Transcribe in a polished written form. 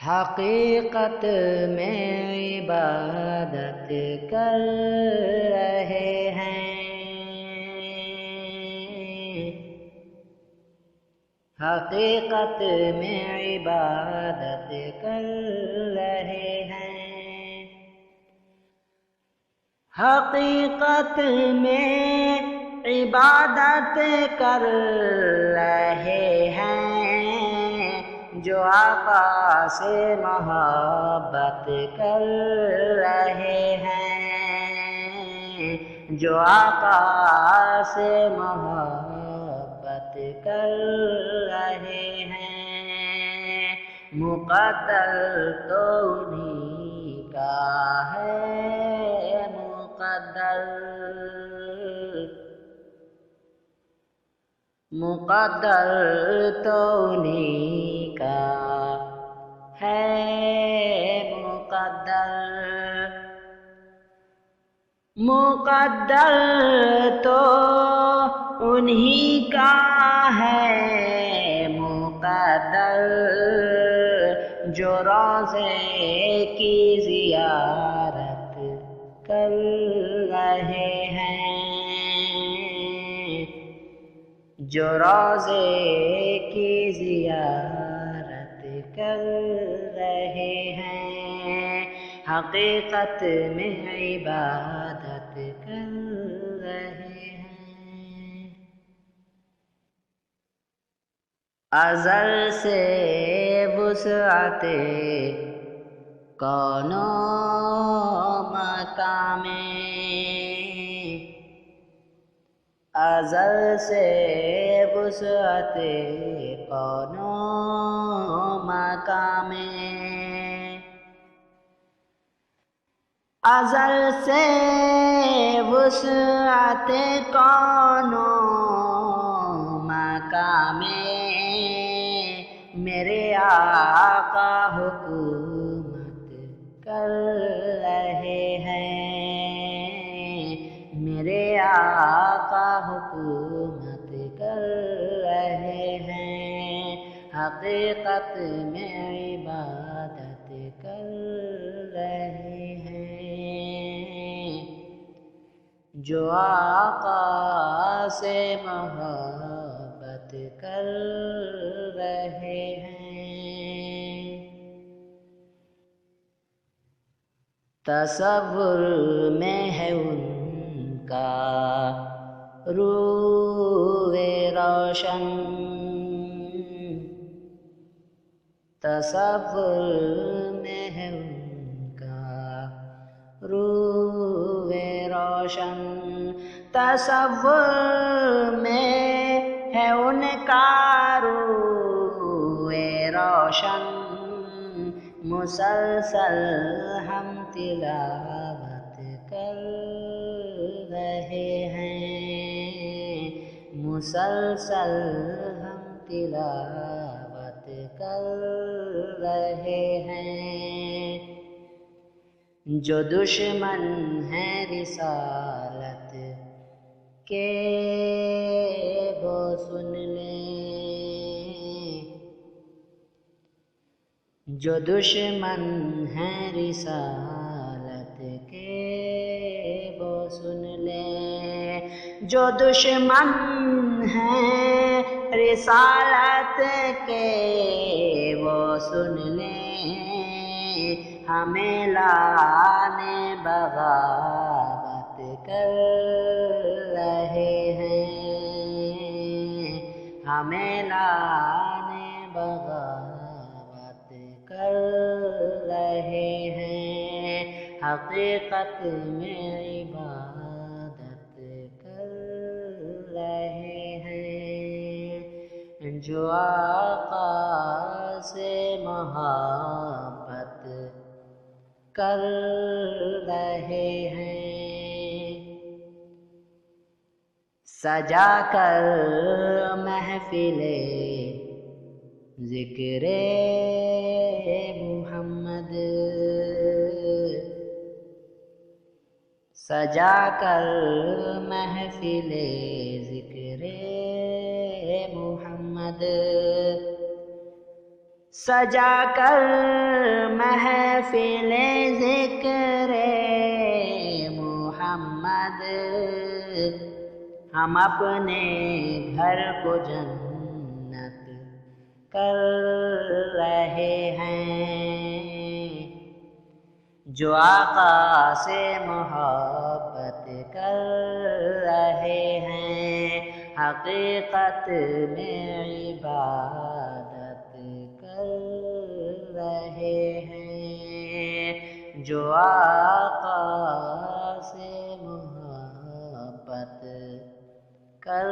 حقیقت میں عبادت کر رہے ہیں، حقیقت میں عبادت کر رہے ہیں، حقیقت میں عبادت کر رہے ہیں، جو آقا سے محبت کر رہے ہیں، جو آقا سے محبت کر رہے ہیں، مقدر تو انہی کا ہے، مقدر تو انہی کا ہے، مقدر تو انہی کا ہے، مقدر جو روضے کی زیارت کر رہے ہیں، جو روضے کی زیارت کر رہے ہیں، حقیقت میں عبادت کر رہے ہیں۔ ازل سے وسعت کون و مکان میں، ازل سے وسعت کون و مکان میں، ازل سے وسعت کون و مکان میں، میرے آقا حکومت کر رہے ہیں، میرے آقا حکومت کر رہے ہیں، حقیقت میں عبادت کر رہے ہیں، جو آقا سے محبت کر رہے ہیں، تصور میں ہے ان کا روح روشن، تصور میں ہے ان کا روح روشن، تصور میں ہے ان کا روح روشن، مسلسل ہم تلاوت کر رہے ہیں، مسلسل ہم تلاوت کر رہے ہیں، جو دشمن ہیں رسالت کے وہ سن لیں، جو دشمن ہیں رسالت کے وہ سن لیں، جو دشمن ہیں رسالت کے وہ سن لیں، ہمیں لانے بغاوت کر رہے ہیں، ہمیں لانے بغاوت کر رہے ہیں، حقیقت میں عبادت کر رہے ہیں، جو آقا سے محبت کر رہے ہیں، سجا کر محفل ذکر محمد، سجا کر محفل ذکر محمد، سجا کر محفل ذکر محمد ہم اپنے گھر کو جنت کر رہے ہیں، جو آقا سے محبت کر رہے ہیں، حقیقت میں عبادت کر رہے ہیں، جو آقا سے محبت کر